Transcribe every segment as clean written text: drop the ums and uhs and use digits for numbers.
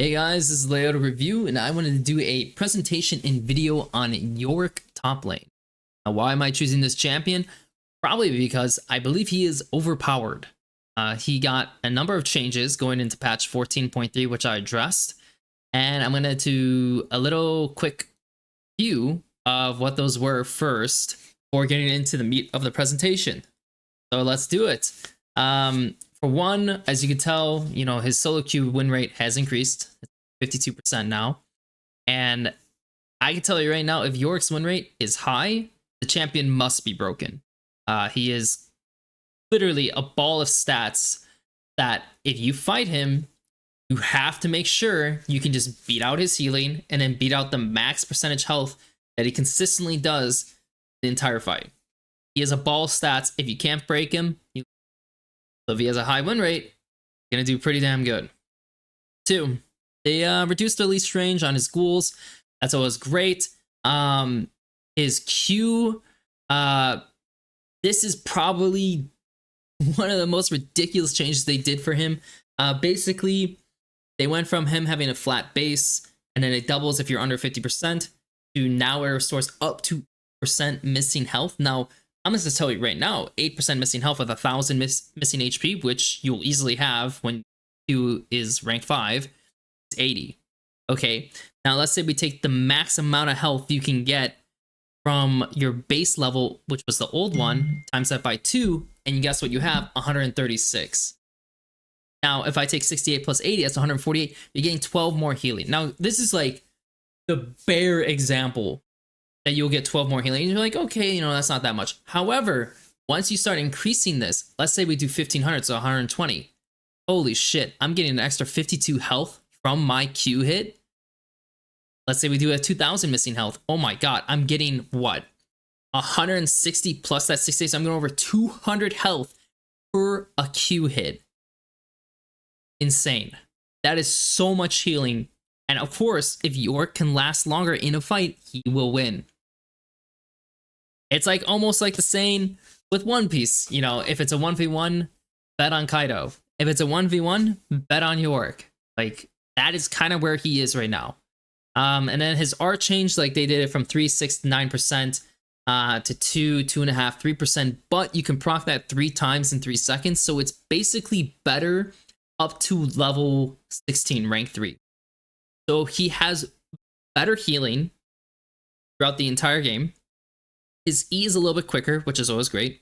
Hey guys, this is Layout Review, and I wanted to do a presentation and video on Yorick top lane. Now, why am I choosing this champion? Probably because I believe he is overpowered. He got a number of changes going into patch 14.3, which I addressed, and I'm going to do a little quick view of what those were first before getting into the meat of the presentation. So let's do it. For one, as you can tell, his solo queue win rate has increased. It's 52% now. And I can tell you right now, if Yorick's win rate is high, the champion must be broken. He is literally a ball of stats that if you fight him, you have to make sure you can just beat out his healing and then beat out the max percentage health that he consistently does the entire fight. He has a ball of stats. If you can't break him, so if he has a high win rate, gonna do pretty damn good. 2, they reduced the least range on his ghouls. That's always great. His Q, this is probably one of the most ridiculous changes they did for him. Basically, they went from him having a flat base, and then it doubles if you're under 50%, to now it restores up to % missing health. Now, I'm going to tell you right now, 8% missing health with 1,000 missing HP, which you'll easily have when Q is rank 5, is 80. Okay, now let's say we take the max amount of health you can get from your base level, which was the old one, times that by 2, and you guess what you have? 136. Now, if I take 68 plus 80, that's 148. You're getting 12 more healing. Now, this is like the bare example that you'll get 12 more healing. And you're like, okay, that's not that much. However, once you start increasing this, let's say we do 1500, so 120. Holy shit, I'm getting an extra 52 health from my Q hit. Let's say we do a 2000 missing health. Oh my god, I'm getting what? 160 plus that 60, so I'm going over 200 health per a Q hit. Insane. That is so much healing. And of course, if Yorick can last longer in a fight, he will win. It's like almost like the saying with One Piece. If it's a 1v1, bet on Kaido. If it's a 1v1, bet on Yorick. Like, that is kind of where he is right now. And then his art changed, like they did it from 3, 6, 9% to 2, 2.5, 3%. But you can proc that 3 times in 3 seconds. So it's basically better up to level 16, rank 3. So he has better healing throughout the entire game. His E is a little bit quicker, which is always great.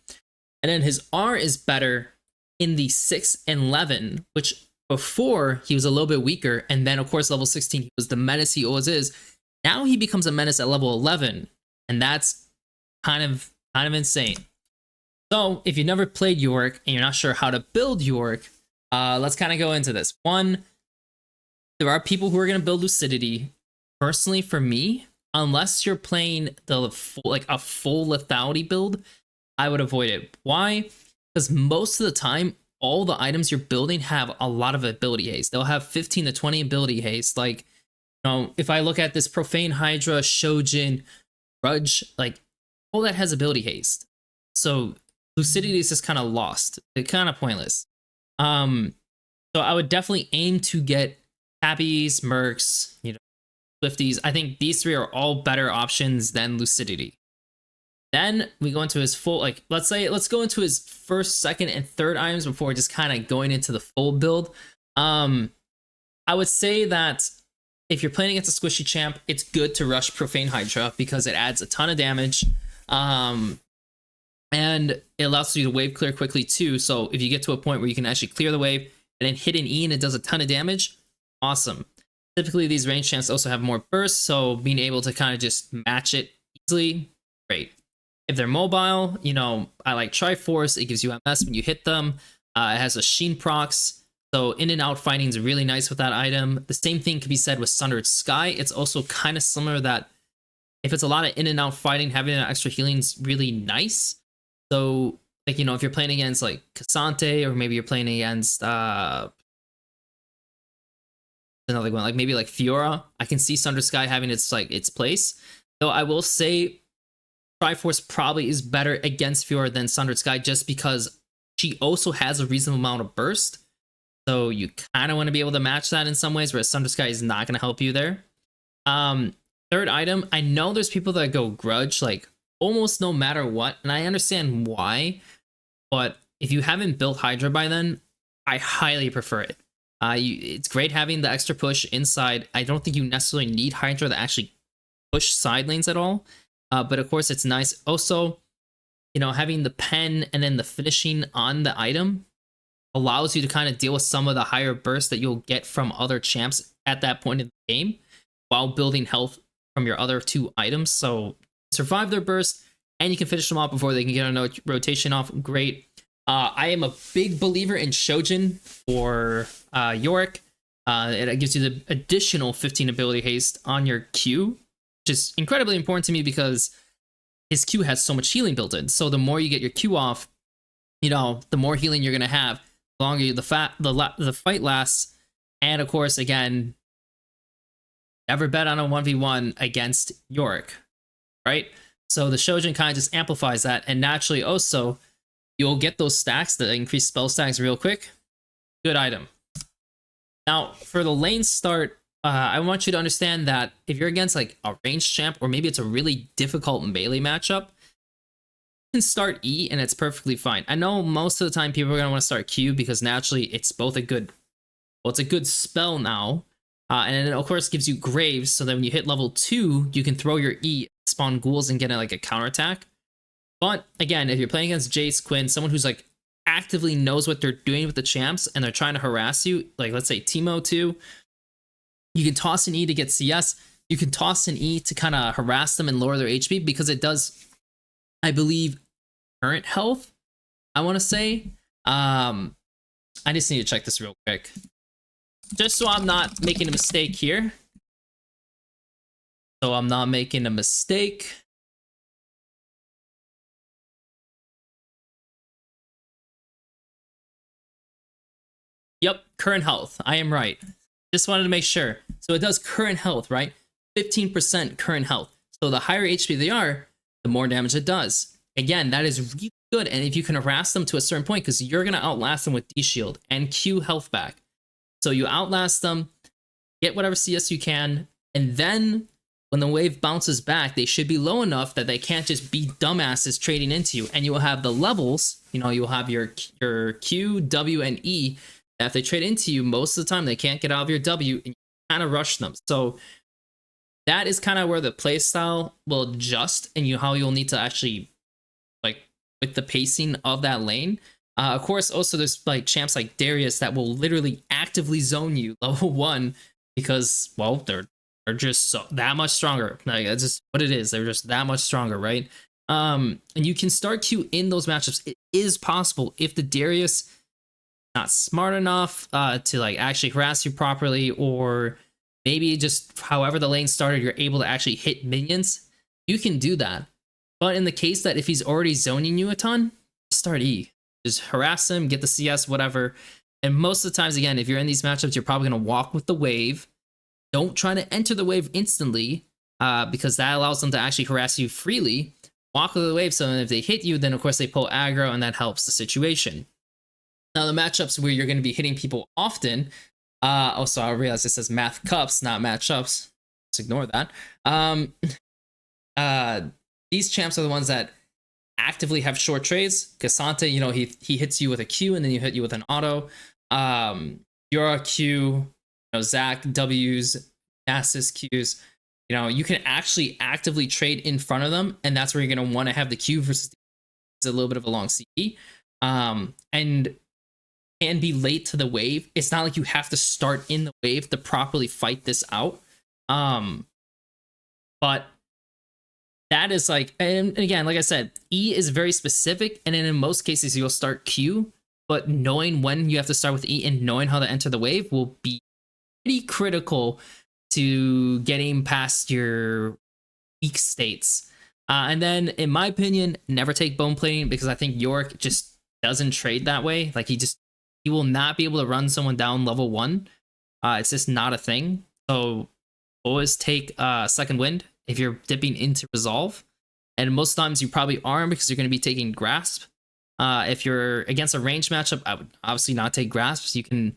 And then his R is better in the 6 and 11, which before he was a little bit weaker. And then, of course, level 16, he was the menace he always is. Now he becomes a menace at level 11. And that's kind of insane. So if you've never played Yorick and you're not sure how to build Yorick, let's kind of go into this. One, there are people who are going to build Lucidity. Personally, for me, unless you're playing a full lethality build, I would avoid it. Why? Because most of the time, all the items you're building have a lot of ability haste. They'll have 15 to 20 ability haste. Like, if I look at this Profane Hydra, Shojin, Grudge, like, all that has ability haste. So Lucidity is just kind of lost. It's kind of pointless. So I would definitely aim to get Tabbies, Mercs, Swifties. I think these 3 are all better options than Lucidity. Then we go into his full, let's go into his first, second, and third items before just kind of going into the full build. I would say that if you're playing against a squishy champ, it's good to rush Profane Hydra because it adds a ton of damage. And it allows you to wave clear quickly too. So if you get to a point where you can actually clear the wave and then hit an E and it does a ton of damage, awesome. Typically, these range champs also have more burst, so being able to kind of just match it easily, great. If they're mobile, I like Triforce. It gives you MS when you hit them. It has a Sheen procs, so in and out fighting is really nice with that item. The same thing can be said with Sundered Sky. It's also kind of similar that if it's a lot of in and out fighting, having an extra healing is really nice. So, if you're playing against like Cassante, or maybe you're playing against another one, like maybe like Fiora, I can see Sundered Sky having its place. Though I will say Triforce probably is better against Fiora than Sundered Sky, just because she also has a reasonable amount of burst. So you kind of want to be able to match that in some ways, where Sunder Sky is not going to help you there. Third item, I know there's people that go Grudge like almost no matter what, and I understand why, but if you haven't built Hydra by then, I highly prefer it. It's great having the extra push inside. I don't think you necessarily need Hydra to actually push side lanes at all, but of course it's nice. Also, you know, having the pen and then the finishing on the item allows you to kind of deal with some of the higher bursts that you'll get from other champs at that point in the game while building health from your other two items. So survive their burst and you can finish them off before they can get a rotation off. Great. I am a big believer in Shojin for Yorick. It gives you the additional 15 ability haste on your Q, which is incredibly important to me because his Q has so much healing built in. So the more you get your Q off, you know, the more healing you're gonna have, the longer the fight lasts. And of course, again, never bet on a 1v1 against Yorick, right? So the Shojin kind of just amplifies that, and naturally also, you'll get those stacks that increase spell stacks real quick. Good item. Now, for the lane start, I want you to understand that if you're against like a ranged champ, or maybe it's a really difficult melee matchup, you can start E and it's perfectly fine. I know most of the time people are going to want to start Q because naturally it's both a good, well, it's a good spell now. And it of course gives you Graves, so that when you hit level 2, you can throw your E, spawn ghouls, and get like a counterattack. But again, if you're playing against Jace, Quinn, someone who's like actively knows what they're doing with the champs and they're trying to harass you, like let's say Teemo 2, you can toss an E to get CS. You can toss an E to kind of harass them and lower their HP because it does, I believe, current health, I want to say. I just need to check this real quick. Just so I'm not making a mistake here. So I'm not making a mistake. Yep, current health. I am right. Just wanted to make sure. So it does current health, right? 15% current health. So the higher HP they are, the more damage it does. Again, that is really good. And if you can harass them to a certain point, because you're going to outlast them with D-Shield and Q health back. So you outlast them, get whatever CS you can, and then when the wave bounces back, they should be low enough that they can't just be dumbasses trading into you. And you will have the levels, you know, you'll have your Q, W, and E. If they trade into you, most of the time they can't get out of your W, and you kind of rush them. So that is kind of where the playstyle will adjust, and how you'll need to actually, like, with the pacing of that lane. Of course, also there's like champs like Darius that will literally actively zone you level 1 because, well, they're just that much stronger. Like, that's just what it is. They're just that much stronger, right? And you can start Q in those matchups. It is possible if the Darius not smart enough to like actually harass you properly, or maybe just however the lane started, you're able to actually hit minions. You can do that. But in the case that if he's already zoning you a ton, start E. Just harass him, get the CS, whatever. And most of the times, again, if you're in these matchups, you're probably going to walk with the wave. Don't try to enter the wave instantly because that allows them to actually harass you freely. Walk with the wave, so if they hit you, then of course they pull aggro, and that helps the situation. Now, the matchups where you're going to be hitting people often, also I realize it says math cups, not matchups. Let's ignore that. These champs are the ones that actively have short trades. Cassante, you know, he hits you with a Q and then you hit you with an auto. Yora Q, you know, Zach W's, Nasus Q's. You know, you can actually actively trade in front of them, and that's where you're going to want to have the Q versus it's a little bit of a long CD. And can be late to the wave. It's not like you have to start in the wave to properly fight this out. But that is like, and again, like I said, E is very specific, and then in most cases you'll start Q, but knowing when you have to start with E and knowing how to enter the wave will be pretty critical to getting past your weak states. And then, in my opinion, never take bone plating, because I think Yorick just doesn't trade that way. Like, he will not be able to run someone down level 1. It's just not a thing. So always take second wind if you're dipping into resolve, and most times you probably aren't, because you're going to be taking grasp. If you're against a range matchup, I would obviously not take grasps. You can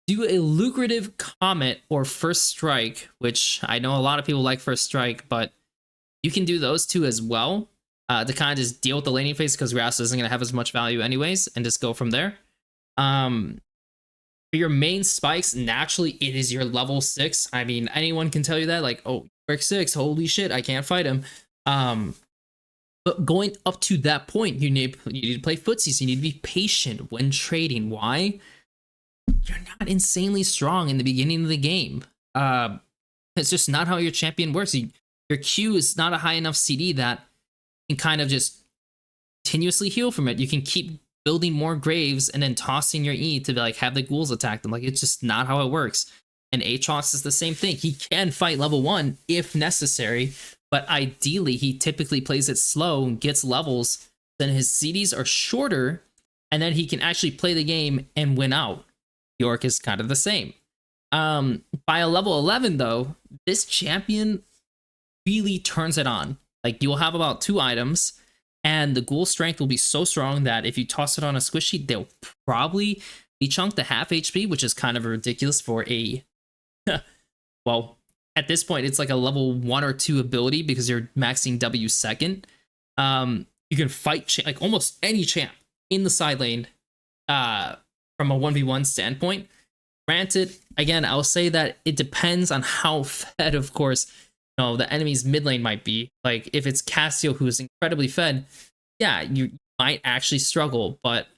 do a lucrative Comet or First Strike, which I know a lot of people like First Strike, but you can do those two as well to kind of just deal with the laning phase because grass isn't going to have as much value anyways, and just go from there. For your main spikes, naturally it is your level 6. I mean, anyone can tell you that, like, oh, Yorick 6, holy shit, I can't fight him. But going up to that point, you need to play footsies. You need to be patient when trading. Why? You're not insanely strong in the beginning of the game. It's just not how your champion works. Your Q is not a high enough CD that you can kind of just continuously heal from it. You can keep building more graves and then tossing your E to like have the ghouls attack them. Like, it's just not how it works. And Aatrox is the same thing. He can fight level 1 if necessary, but ideally he typically plays it slow and gets levels. Then his CDs are shorter, and then he can actually play the game and win out. Yorick is kind of the same. By a level 11 though, this champion really turns it on. Like, you'll have about 2 items, and the ghoul strength will be so strong that if you toss it on a squishy, they'll probably be chunked to half HP, which is kind of ridiculous for a well, at this point it's like a level 1 or 2 ability because you're maxing W second. You can fight like almost any champ in the side lane from a 1v1 standpoint. Granted, again, I'll say that it depends on how fed, of course, the enemy's mid lane might be. Like, if it's Cassio, who is incredibly fed, yeah, you might actually struggle. But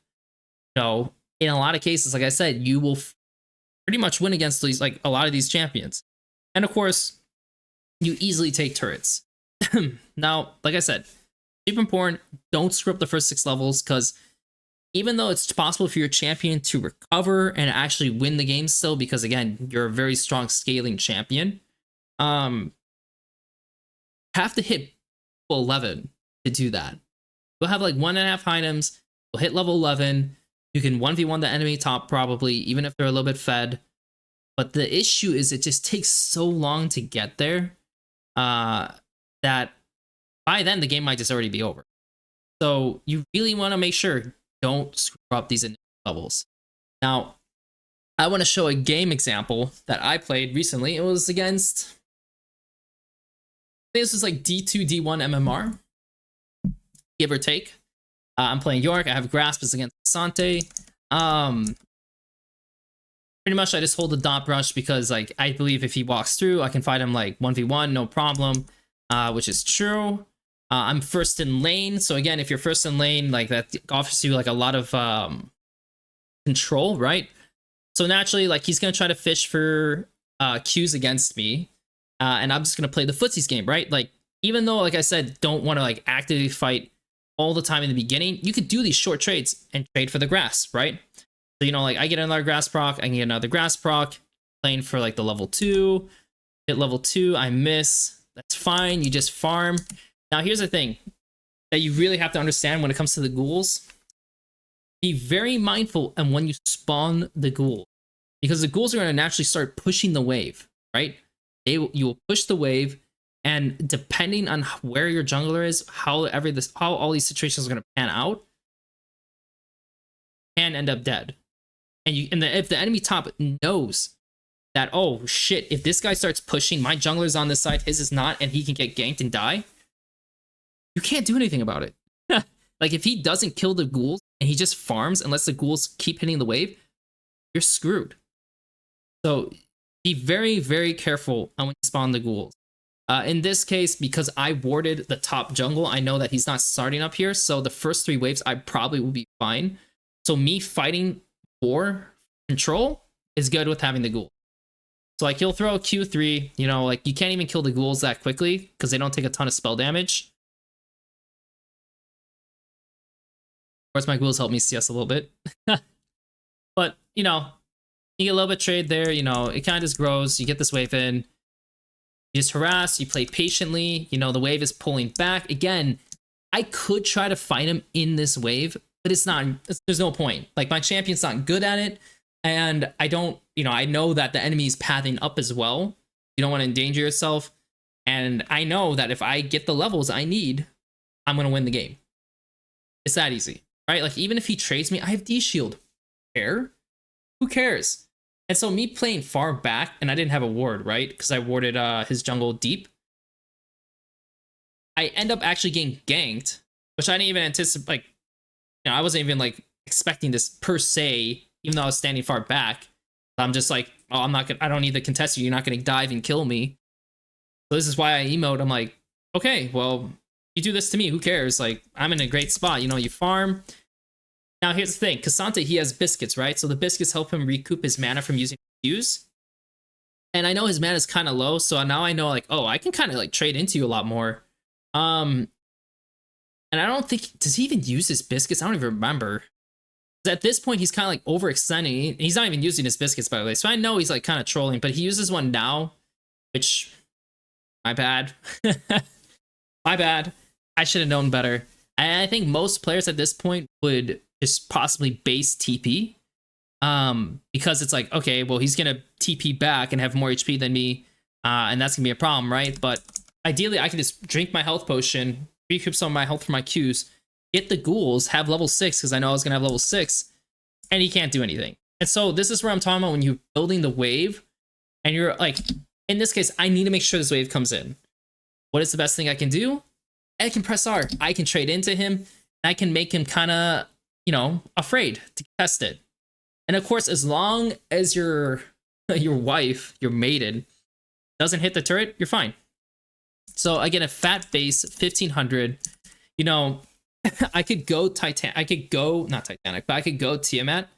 in a lot of cases, like I said, you will pretty much win against these, like, a lot of these champions. And of course, you easily take turrets. Now, like I said, super important, don't screw up the first 6 levels, because even though it's possible for your champion to recover and actually win the game still, because again, you're a very strong scaling champion, have to hit level 11 to do that. You'll have like 1.5 items, you'll hit level 11, you can 1v1 the enemy top probably, even if they're a little bit fed. But the issue is it just takes so long to get there that by then the game might just already be over. So you really want to make sure don't screw up these initial levels. Now, I want to show a game example that I played recently. It was against, I think this was like D2, D1 MMR, give or take. I'm playing Yorick. I have Grasp as against Sante. Pretty much I just hold the dot brush because, like, I believe if he walks through, I can fight him like 1v1, no problem, which is true. I'm first in lane, so again, if you're first in lane, like, that offers you like a lot of control, right? So naturally, like, he's gonna try to fish for Qs against me, and I'm just gonna play the footsies game, right? Like, even though, like I said, don't want to like actively fight all the time in the beginning, you could do these short trades and trade for the grass, right? So, like, I get another grass proc, I can get another grass proc, playing for like the level 2, hit level 2, I miss, that's fine, you just farm. Now, here's the thing that you really have to understand when it comes to the ghouls. Be very mindful and when you spawn the ghoul, because the ghouls are going to naturally start pushing the wave, right? You will push the wave, and depending on where your jungler is, how all these situations are going to pan out, can end up dead. And if the enemy top knows that, oh shit, if this guy starts pushing, my jungler's on this side, his is not, and he can get ganked and die, you can't do anything about it. Like, if he doesn't kill the ghouls and he just farms unless the ghouls keep hitting the wave, you're screwed. So be very, very careful when you spawn the ghouls. In this case, because I warded the top jungle, I know that he's not starting up here, so the first 3 waves I probably will be fine. So me fighting for control is good with having the ghoul. So, like, he'll throw a Q3, like, you can't even kill the ghouls that quickly because they don't take a ton of spell damage. Of course, my ghouls help me CS a little bit. But, you get a little bit of trade there, it kind of just grows. You get this wave in, you just harass, you play patiently, the wave is pulling back. Again, I could try to fight him in this wave, but there's no point. Like, my champion's not good at it, and I don't, I know that the enemy's pathing up as well. You don't want to endanger yourself, and I know that if I get the levels I need, I'm going to win the game. It's that easy, right? Like, even if he trades me, I have D shield. Who cares? And so me playing far back, and I didn't have a ward, right? Because I warded his jungle deep. I end up actually getting ganked, which I didn't even anticipate. Like, I wasn't even like expecting this per se, even though I was standing far back. I'm just like, oh, I'm not gonna, I don't need to contest you. You're not gonna dive and kill me. So this is why I emote. I'm like, okay, well, you do this to me, who cares? Like, I'm in a great spot. You farm. Now here's the thing, Cassante, he has biscuits, right? So the biscuits help him recoup his mana from using Qs. And I know his mana is kind of low, so now I know like, oh, I can kind of like trade into you a lot more. And I don't think, does he even use his biscuits? I don't even remember. At this point, he's kind of like overextending. He's not even using his biscuits, by the way. So I know he's like kind of trolling, but he uses one now, which, my bad. My bad. I should have known better. And I think most players at this point would just possibly base TP. Because it's like, okay, well, he's going to TP back and have more HP than me. And that's going to be a problem, right? But ideally, I can just drink my health potion, recoup some of my health from my Qs, get the ghouls, have level 6, because I know I was going to have level 6, and he can't do anything. And so this is where I'm talking about when you're building the wave, and you're like, in this case, I need to make sure this wave comes in. What is the best thing I can do? I can press R. I can trade into him, and I can make him kind of, afraid to test it. And of course, as long as your wife, your maiden, doesn't hit the turret, you're fine. So again, a fat base, 1500, I could go not Titanic, but I could go Tiamat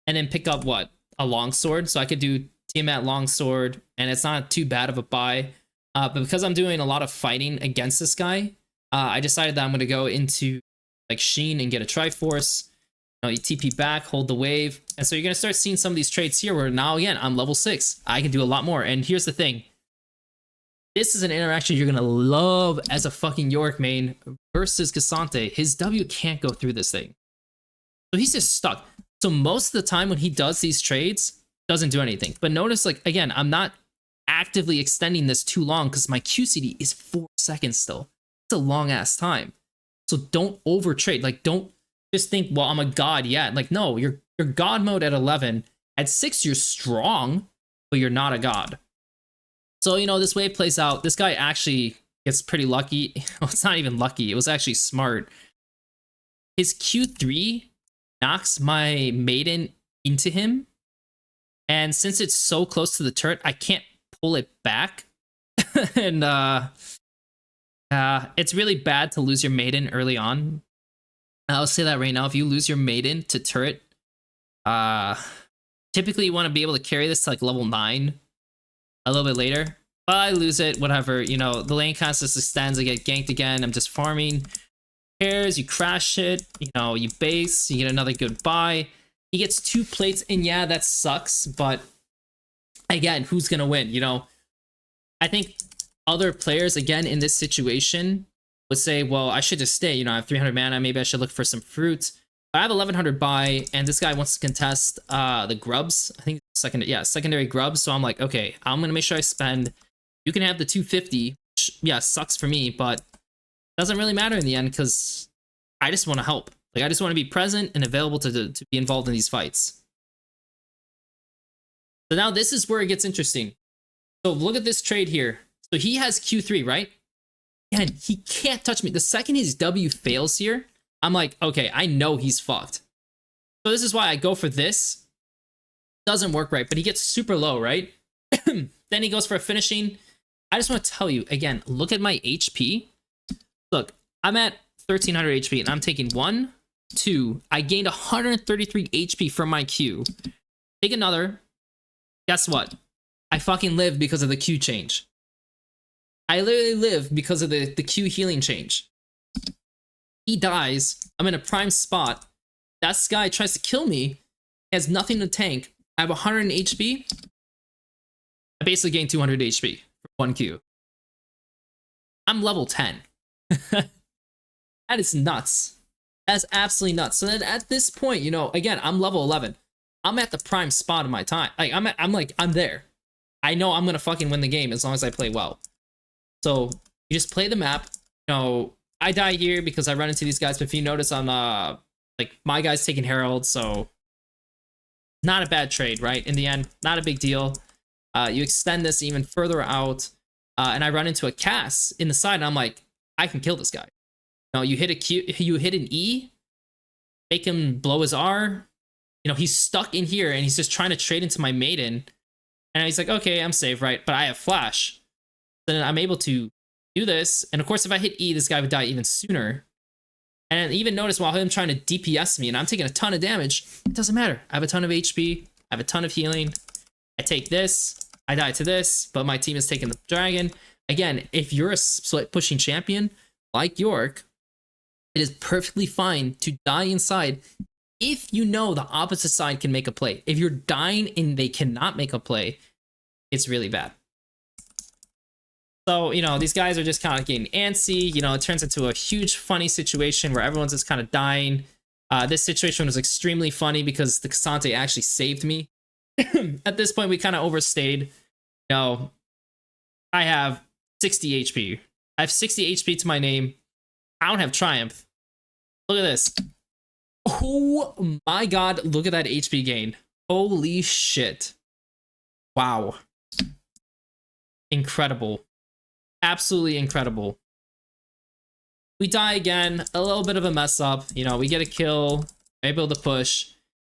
and then pick up what? A longsword. So I could do Tiamat longsword, and it's not too bad of a buy. But because I'm doing a lot of fighting against this guy, I decided that I'm going to go into like Sheen and get a Triforce. You TP back, hold the wave. And so you're going to start seeing some of these traits here where now, again, I'm level 6. I can do a lot more. And here's the thing. This is an interaction you're going to love as a fucking Yorick main versus Cassante. His W can't go through this thing. So he's just stuck. So most of the time when he does these trades, doesn't do anything. But notice, like, again, I'm not actively extending this too long because my QCD is 4 seconds still. It's a long ass time. So don't over trade. Like, don't just think, well, I'm a god yet. Like, no, you're god mode at 11. At 6, you're strong, but you're not a god. So, this wave plays out. This guy actually gets pretty lucky. Well, it's not even lucky. It was actually smart. His Q3 knocks my maiden into him. And since it's so close to the turret, I can't pull it back. And it's really bad to lose your maiden early on. I'll say that right now. If you lose your maiden to turret, typically you want to be able to carry this to like level 9 a little bit later. But I lose it, whatever. The lane kind of just extends. I get ganked again. I'm just farming. Pairs, you crash it. You base. You get another good buy. He gets 2 plates, and yeah, that sucks. But again, who's gonna win? I think other players, again, in this situation would say, well, I should just stay. I have 300 mana. Maybe I should look for some fruit. I have 1100 buy, and this guy wants to contest the grubs. I think secondary grubs. So I'm like, okay, I'm gonna make sure I spend. You can have the 250, which, yeah, sucks for me, but doesn't really matter in the end because I just want to help. Like, I just want to be present and available to be involved in these fights. So now this is where it gets interesting. So look at this trade here. So he has Q3, right? And he can't touch me. The second his W fails here, I'm like, okay, I know he's fucked. So this is why I go for this. Doesn't work right, but he gets super low, right? Then he goes for a finishing. I just want to tell you, again, look at my HP. Look, I'm at 1300 HP, and I'm taking 1, 2. I gained 133 HP from my Q. Take another. Guess what? I fucking live because of the Q change. I literally live because of the Q healing change. He dies. I'm in a prime spot. That guy tries to kill me. He has nothing to tank. I have 100 HP. I basically gained 200 HP for 1 Q. I'm level 10. That is nuts. That's absolutely nuts. So then at this point, again, I'm level 11. I'm at the prime spot of my time. Like, I'm there. I know I'm gonna fucking win the game as long as I play well. So you just play the map. I die here because I run into these guys. But if you notice, I'm like, my guy's taking Herald, so not a bad trade, right? In the end, not a big deal. You extend this even further out, and I run into a Cass in the side, and I'm like, I can kill this guy. No, you hit a Q, you hit an E, make him blow his R. You know, he's stuck in here, and he's just trying to trade into my Maiden. And he's like, okay, I'm safe, right? But I have Flash. Then I'm able to do this. And of course, if I hit E, this guy would die even sooner. And even notice while him trying to DPS me and I'm taking a ton of damage, it doesn't matter. I have a ton of HP. I have a ton of healing. I take this. I die to this, but my team is taking the dragon. Again, if you're a split pushing champion like Yorick, it is perfectly fine to die inside if you know the opposite side can make a play. If you're dying and they cannot make a play, it's really bad. So, you know, these guys are just kind of getting antsy. You know, it turns into a huge funny situation where everyone's just kind of dying. This situation was extremely funny because the Cassante actually saved me. At this point, we kind of overstayed. You know, I have 60 HP. I have 60 HP to my name. I don't have Triumph. Look at this. Oh my god, look at that HP gain. Holy shit. Wow. Incredible. Absolutely incredible. We die again. A little bit of a mess up. You know, we get a kill. Able to push.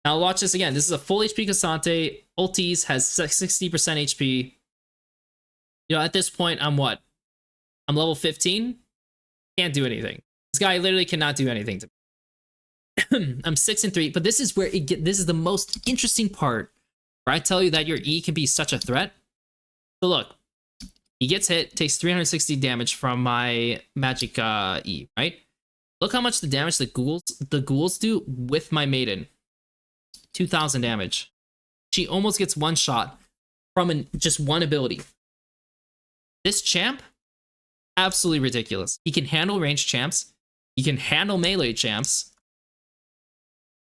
Now watch this again. This is a full HP Cassante. Ultis has 60% HP. You know, at this point, I'm what? I'm level 15? Can't do anything. This guy literally cannot do anything to me. I'm 6-3, but this is where this is the most interesting part where I tell you that your E can be such a threat. So look, he gets hit, takes 360 damage from my magic E, right? Look how much the damage the ghouls do with my Maiden. 2,000 damage. She almost gets one shot from just one ability. This champ, absolutely ridiculous. He can handle ranged champs. He can handle melee champs.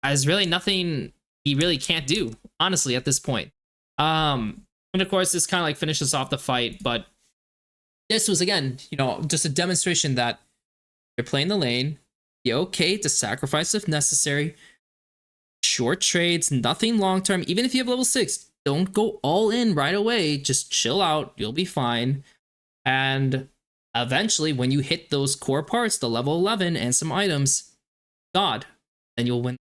There's really nothing he really can't do, honestly, at this point. And of course, this kind of like finishes off the fight, but this was, again, you know, just a demonstration that you're playing the lane, you're okay to sacrifice if necessary, short trades, nothing long-term. Even if you have level 6, don't go all in right away. Just chill out, you'll be fine. And eventually, when you hit those core parts, the level 11 and some items, God, then you'll win.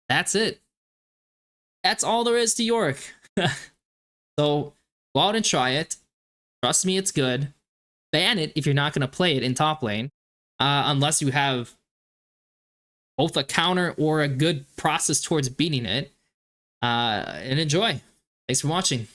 That's it. That's all there is to Yorick. So go out and try it. Trust me, it's good. Ban it if you're not going to play it in top lane. Unless you have both a counter or a good process towards beating it. And enjoy. Thanks for watching.